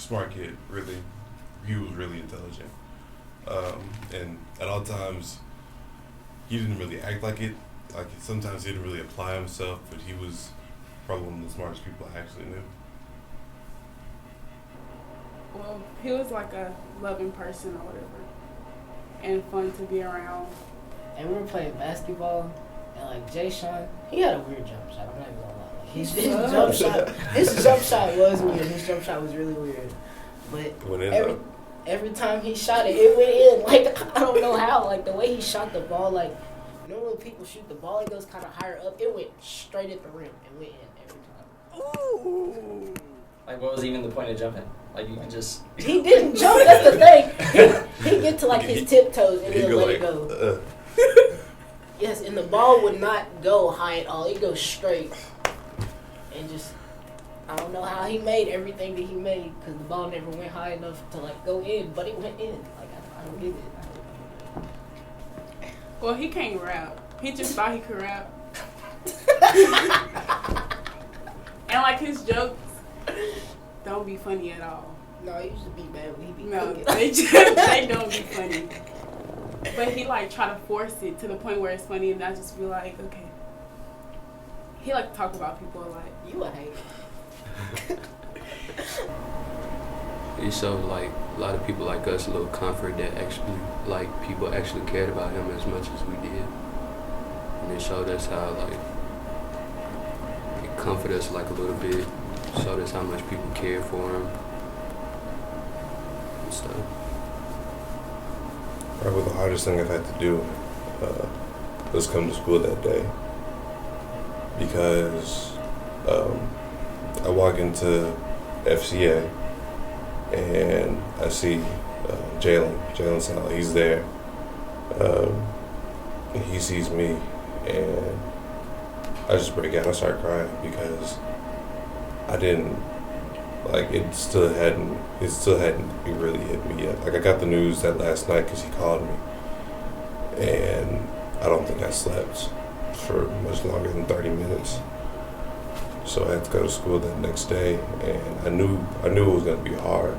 smart kid. Really, he was really intelligent. And at all times, he didn't really act like it. Like sometimes he didn't really apply himself, but he was probably one of the smartest people I actually knew. Well, he was like a loving person or whatever, and fun to be around. And we were playing basketball, and like Jayshawn, he had a weird jump shot. I'm not even gonna lie. Like, his jump shot was weird. His jump shot was really weird. But every time he shot it, it went in. Like, I don't know how. Like, the way he shot the ball, like, you know when people shoot the ball, it goes kind of higher up. It went straight at the rim and went in every time. Ooh. Like, what was even the point of jumping? Like, you can just... He didn't jump, that's the thing. He'd get to, like, his tiptoes and then let it go. Yes, and the ball would not go high at all. It goes straight. And just, I don't know how he made everything that he made because the ball never went high enough to, like, go in, but it went in. Like, I don't get it. Well, he can't rap. He just thought he could rap. And, like, his jokes don't be funny at all. No, he used to be bad when he be No, cooking. they don't be funny. But he, like, try to force it to the point where it's funny, and I just be like, okay. He, like, to talk about people a lot. You a hater. He showed like a lot of people like us a little comfort that actually like people actually cared about him as much as we did, and it showed us how like it comforted us like a little bit, showed us how much people cared for him and stuff. Probably the hardest thing I've had to do was come to school that day because I walk into FCA and I see Jaylen Sal. He's there. And he sees me and I just break out and I start crying because I didn't like it still hadn't really hit me yet. Like I got the news that last night because he called me and I don't think I slept for much longer than 30 minutes. So I had to go to school that next day, and I knew it was going to be hard,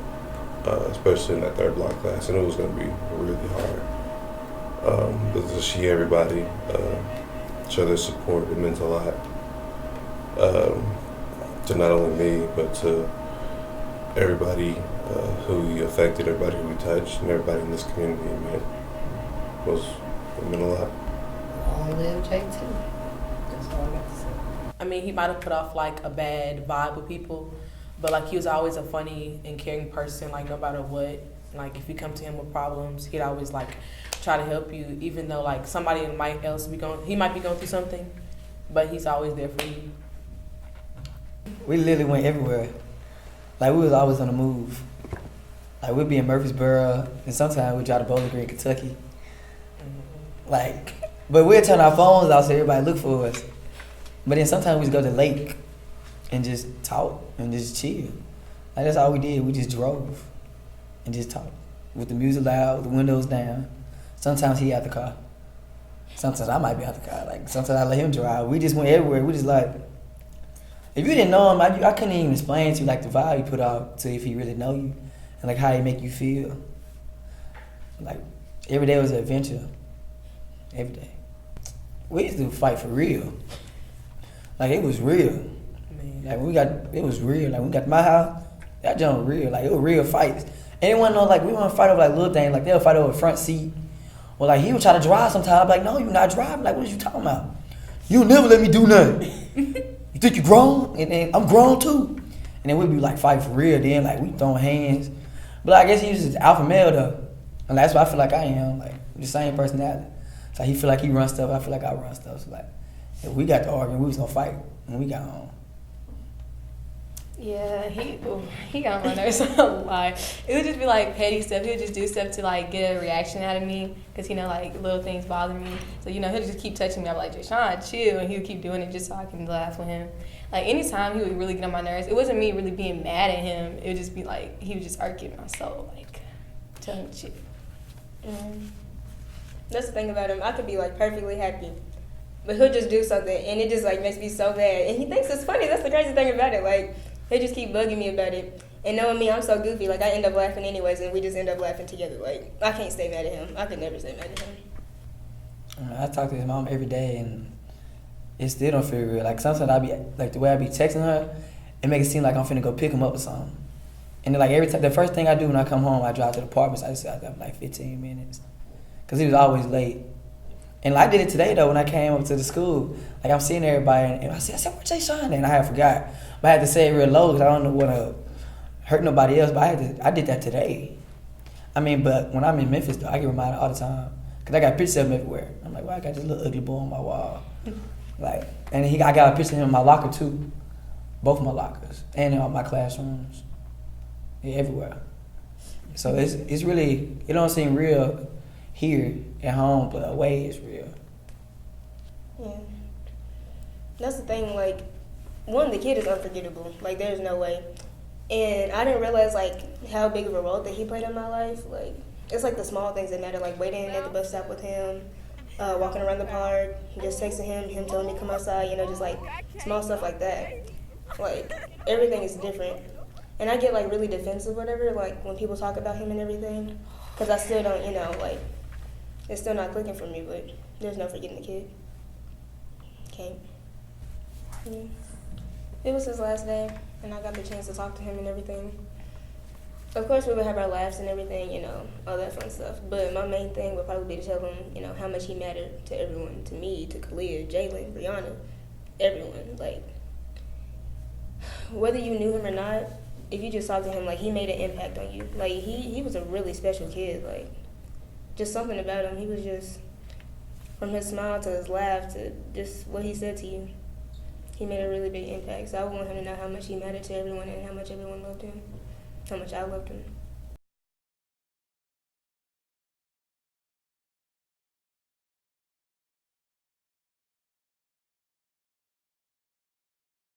especially in that third block class. I knew it was going to be really hard. But to see everybody show their support, it meant a lot to not only me, but to everybody who he affected, everybody who he touched, and everybody in this community. It meant a lot. Long live J2. That's all I got to say. I mean, he might have put off like a bad vibe with people, but like he was always a funny and caring person. Like no matter what, like if you come to him with problems, he'd always like try to help you, even though like somebody he might be going through something, but he's always there for you. We literally went everywhere. Like we was always on the move. Like we'd be in Murfreesboro, and sometimes we'd drive to Bowling Green, Kentucky. Like, but we'd turn our phones out so everybody look for us. But then sometimes we just go to the lake and just talk and just chill. Like that's all we did. We just drove and just talked with the music loud, the windows down. Sometimes he out the car. Sometimes I might be out the car. Like sometimes I let him drive. We just went everywhere. We just like, if you didn't know him, I couldn't even explain to you like the vibe he put out to if he really know you and like how he make you feel. Like every day was an adventure. Every day. We used to fight for real. Like it was real. Man. Like it was real. Like when we got to my house, that junk was real. Like it was real fights. Anyone know like we want to fight over like little things. Like they'll fight over the front seat. Or like he would try to drive sometimes. I'm like, no, you're not driving. Like what are you talking about? You'll never let me do nothing. You think you grown? And then I'm grown too. And then we'd be like fighting for real. Then like we throwing hands. But I guess he was just alpha male though. And that's what I feel like I am. Like the same personality. So he feel like he runs stuff. I feel like I run stuff. So like. If we got to arguing, we was gonna fight when we got home. Yeah, he got on my nerves a lot. It would just be like petty stuff. He would just do stuff to like get a reaction out of me because like little things bother me. So he'll just keep touching me. I'm like, Jayshawn, chill, and he would keep doing it just so I can laugh with him. Like anytime he would really get on my nerves, it wasn't me really being mad at him. It would just be like he would just argue my soul, like tell him to chill. That's the thing about him. I could be like perfectly happy, but he'll just do something and it just like makes me so bad. And he thinks it's funny. That's the crazy thing about it. Like He just keep bugging me about it. And knowing me, I'm so goofy. Like, I end up laughing anyways, and we just end up laughing together. Like, I can't stay mad at him. I could never stay mad at him. I talk to his mom every day, and it still don't feel real. Like, sometimes I be, like, the way I be texting her, it make it seem like I'm finna go pick him up or something. And then, like, every time, the first thing I do when I come home, I drive to the apartments. I just got there for like 15 minutes. Because he was always late. And I did it today, though, when I came up to the school. Like, I'm seeing everybody, and I said, where's Jayshawn? And I had forgot. But I had to say it real low because I don't want to hurt nobody else. But I did that today. I mean, but when I'm in Memphis, though, I get reminded all the time. Because I got pictures of him everywhere. I'm like, well, I got this little ugly boy on my wall. Like, and I got a picture of him in my locker, too. Both my lockers. And in all my classrooms. Yeah, everywhere. So it's really, it don't seem real here at home, but away it's real. Yeah. That's the thing, like, one, the kid is unforgettable. Like, there's no way. And I didn't realize, like, how big of a role that he played in my life. Like, it's like the small things that matter, like waiting at the bus stop with him, walking around the park, just texting him telling me to come outside, just like small stuff like that. Like, everything is different. And I get, like, really defensive, whatever, like, when people talk about him and everything. Because I still don't, like, it's still not clicking for me, but there's no forgetting the kid. Can't. Yeah. It was his last day, and I got the chance to talk to him and everything. Of course, we would have our laughs and everything, all that fun stuff. But my main thing would probably be to tell him, how much he mattered to everyone, to me, to Kalia, Jalen, Brianna, everyone. Like, whether you knew him or not, if you just talked to him, like, he made an impact on you. Like, he was a really special kid. Like, just something about him. He was just, from his smile to his laugh to just what he said to you, he made a really big impact. So I want him to know how much he mattered to everyone and how much everyone loved him, how much I loved him.